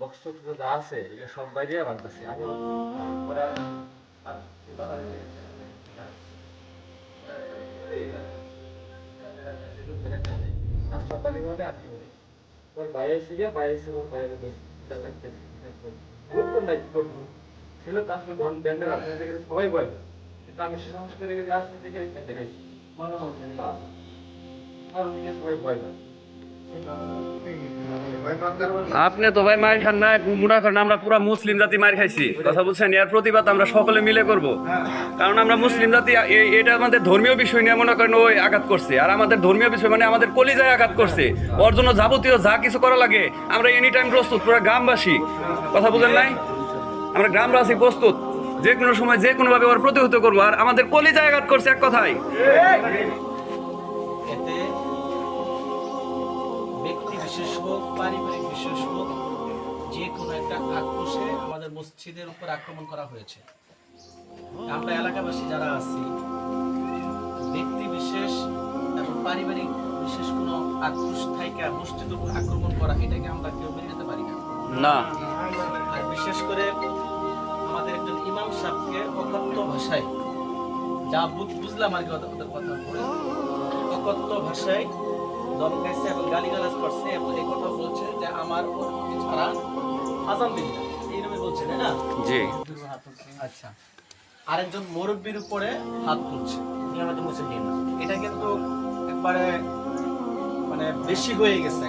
Box যা আছে এটা সব বাইরে বানতেছি আমি পরে হাসপাতালে গেলে আর কি বলি তোর বাইরে এসে বাইরে এসে বাইরে গ্রুপ তো নাই ছিল তার সঙ্গে ধন ব্যান্ডের আছে সবাই বলে কিন্তু আমি সে সমস্ত করে আসতে দেখে দেখাই মনে হচ্ছে না আর দিকে সবাই বলে আপনি তো ভাই মার খান না, মনে করেন আমরা পুরা মুসলিম জাতি মার খাইছি, কথা বলছেন। এর প্রতিবাদ আমরা সকলে মিলে করব, কারণ আমরা মুসলিম জাতি। এটা আমাদের ধর্মীয় বিষয় নিয়ে মনে করেন ওই আঘাত করছে, আর আমাদের ধর্মীয় বিষয় মানে আমাদের কলিজায় আঘাত করছে। ওর জন্য যাবতীয় যা কিছু করা লাগে আমরা এনি টাইম প্রস্তুত, পুরো গ্রামবাসী, কথা বুঝেন নাই, আমরা গ্রামবাসী প্রস্তুত যে কোনো সময় যে কোনোভাবে ওর প্রতিহত করবো। আর আমাদের কলিজায় আঘাত করছে এক কথায়। এতে ব্যক্তি বিশেষ হোক, পারিবারিক বিশেষ হোক, যে কোনো একটা আক্রোশে আমাদের মসজিদের উপর আক্রমণ করা হয়েছে। আমরা এলাকাবাসী যারা আছি, ব্যক্তি বিশেষ এবং পারিবারিক বিশেষ কোনো আক্রোশ থেকে মসজিদের উপর আক্রমণ করা, এটাকে আমরা কেউ মেনে নিতে পারি না। না, আর বিশেষ করে আমাদের একজন ইমাম সাহেবকে অকথ্য ভাষায়, যা বুঝলাম আর কি ওদের কথা পড়ে, অকথ্য ভাষায় ধমকাইছে এবং গালিগালাজ করছে এবং এই কথা বলছে যে আমার অনুমতি ছাড়া আযান দিন না, এইরকমই বলছে, তাই না? জি। আচ্ছা, আরেকজন মুরব্বির উপরে হাত তুলছে, নিয়মিত মুসলিম না, এটা কিন্তু একবারে মানে বেশি হয়ে গেছে।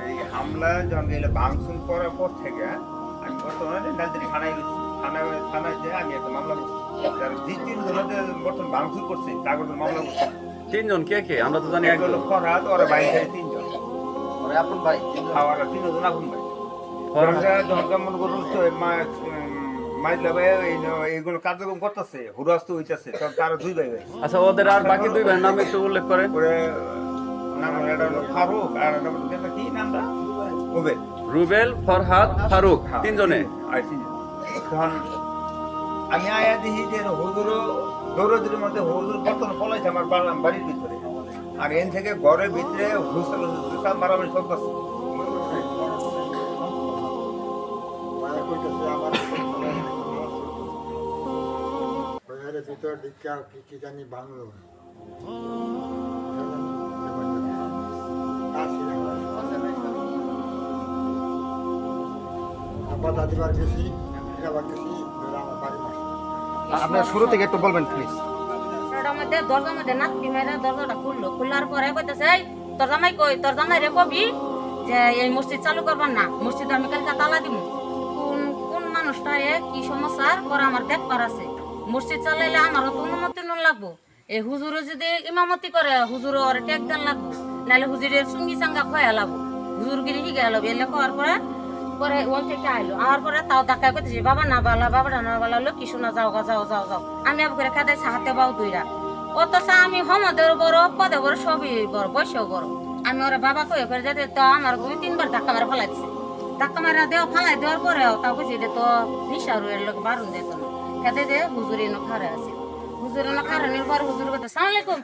এই হামলা যখন গেলে ভাঙচুর করার পর থেকে আমি বর্তমানে নালদিরি থানায় যে আমি একটা মামলা করছি, যারা যে তিনজনে বর্তমান ভাঙচুর করছে কাগজের মামলা করছি। তিনজন কে কে আমরা তো জানি, এক হলো ফরহাদ, ওরা বাইরে থেকে তিনজন, ওরে আপন ভাই, ওরা তিনজন আপন ভাই। যখন মনে করুন তো মাইজলা ভাই এইগুলো কার্যক্রম করতেছে, হুরাস্ত হইতেছে, তখন তারা দুই ভাই হয়েছে। আচ্ছা, ওদের আর বাকি দুই ভাইয়ের নাম একটু উল্লেখ করেন। ওরে নাম এটা হলো ফারুক, আর এটা কি নামটা রুবেল। রুবেল, ফরহাদ, ফারুক, তিনজনে। তখন আমি আয়া দেখি যে হুজুরও দৌড়দের মধ্যে হুজুর বর্তমান পলাইছে আমার বাড়ির ভিতরে, আর এন থেকে ঘরের ভিতরে হুসল মারামারি চলতেছে। ভিতর দিকটা কি জানি বাংলো আবার দাদিবার গেছি, আবার গেছি আমার বাড়ি মাসে। আপনার শুরু থেকে একটু বলবেন প্লিজ। দরজার মধ্যে নাতি মেয়েরা দরজাটা খুললো, খোলার পরে কইতেছে এই তোর জামাই কই, তোর জামাই রে কবি যে এই মসজিদ চালু করবার না, মসজিদ আমি কালকে তালা দিব। কোন কোন মানুষটা কি সমস্যা করে আমার দেখবার আছে, মসজিদ চালাইলে আমারও তো অনুমতি নুন লাগবো। এই হুজুরে যদি ইমামতি করে হুজুর ওর টেক দেন লাগবো, নাহলে হুজুরের সঙ্গী চাঙ্গা খোয়া লাগবো, হুজুরগিরি হিগে লাগবে। এলে খাওয়ার পরে পরে ওই থেকে আইলো, আর পরে তাও ডাকায় করতেছি বাবা না বালা, বাবাটা না বালা, লক্ষ্মী শোনা যাও গা, যাও যাও যাও। আমি আবার করে খেদাইছি হাতে বাউ দুইরা, অথচ আমি হমদের বড়, পদে বড়, সবই বড়, বয়সেও বড়। আমি ওরা বাবা কয়ে করে যেতে তো আমার বই তিনবার ধাক্কা মারা ফেলাই দিছে। ধাক্কা মারা দেওয়া ফেলাই দেওয়ার পরেও তাও বুঝি এটা তো নিশা রুয়ের লোক বারুন দিত না, খেতে দিয়ে হুজুরি এনে খারে আছে। হুজুর এনে খারানোর পরে হুজুর কথা সালাম আলাইকুম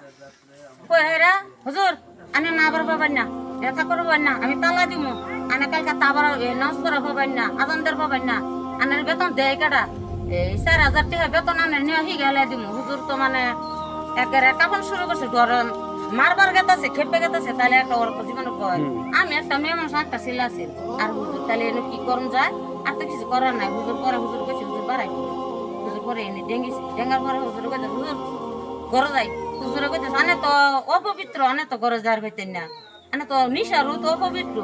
কয়ে হেরা হুজুর আনে না আবার পাবেন না, দেখা করবেন না, আমি তালা দিব, আনে কালকে তাবার নাচ করা পাবেন না, আজানদের পাবেন না, আনের বেতন দেয় কাটা এই 4,000 টাকা বেতন আনে নিয়ে হি গেলে দিব। হুজুর তো মানে একেবারে কাপন শুরু করছে, গরম মারবার গেতাছে, খেপে গেতাছে, তাহলে একটা ওর জীবনে কয় আমি একটা মেয়ে মানুষ একটা ছেলে আছে, আর হুজুর তাহলে এনে কি করুন যায়, আর তো কিছু করার নাই। হুজুর পরে হুজুর গেছে, হুজুর বাড়াই হুজুর পরে এনে ডেঙ্গিছে, ডেঙ্গার পরে হুজুর গেছে হুজুর ঘরে যাই, হুজুরে কইতেছে আনে তো অপবিত্র, আনে তো ঘরে যাওয়ার হইতেন না, আনে তো নিশারু তো অপবিত্র,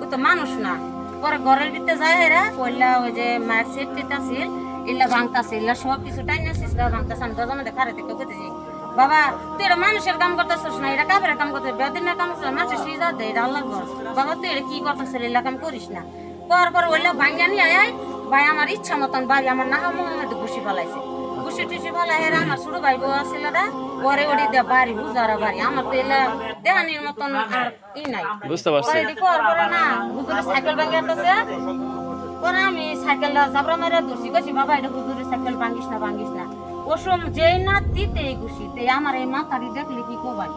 ওই তো মানুষ না। পরে ঘরের ভিতরে যায় এরা কইলা ওই যে মায়ের সেফটিটা ছিল ইল্লা ভাঙতাছে, ইল্লা সব কিছু টাইনাছিস ভাঙতাছে। আমি দরজা মধ্যে খারে থেকে কইতেছি বাবা তুই এটা মানুষের কাম করতেছিস না, এটা কাপের কাম করতে, বেদিনের কাম করতে, মাছের সিজা দে, এটা আল্লাহর ঘর। বাবা তুই এটা কি করতেছিস, এলা কাম করিস না। করার পর ওইলা ভাঙ্গা নিয়ে আয় ভাই আমার ইচ্ছা মতন বাড়ি আমার নাহা মোহাম্মদ ঘুষি ফেলাইছে, ঘুষি টুসি ফেলাই হেরা আমার ছোট ভাই বউ আছিল পরে ওটি দিয়ে বাড়ি বুঝারা বাড়ি, আমার তো এলা দেহানির মতন আর ই নাই, বুঝতে পারছি। না হুজুরের সাইকেল ভাঙে আসতেছে। পরে আমি সাইকেলটা জাবরা মেরে ধরছি, কইছি বাবা এটা হুজুরের সাইকেল ভাঙিস না, ভাঙিস না। ওসম যেই না দিতে ঘুষি তে আমার এই মাথারি দেখলে কি কবাই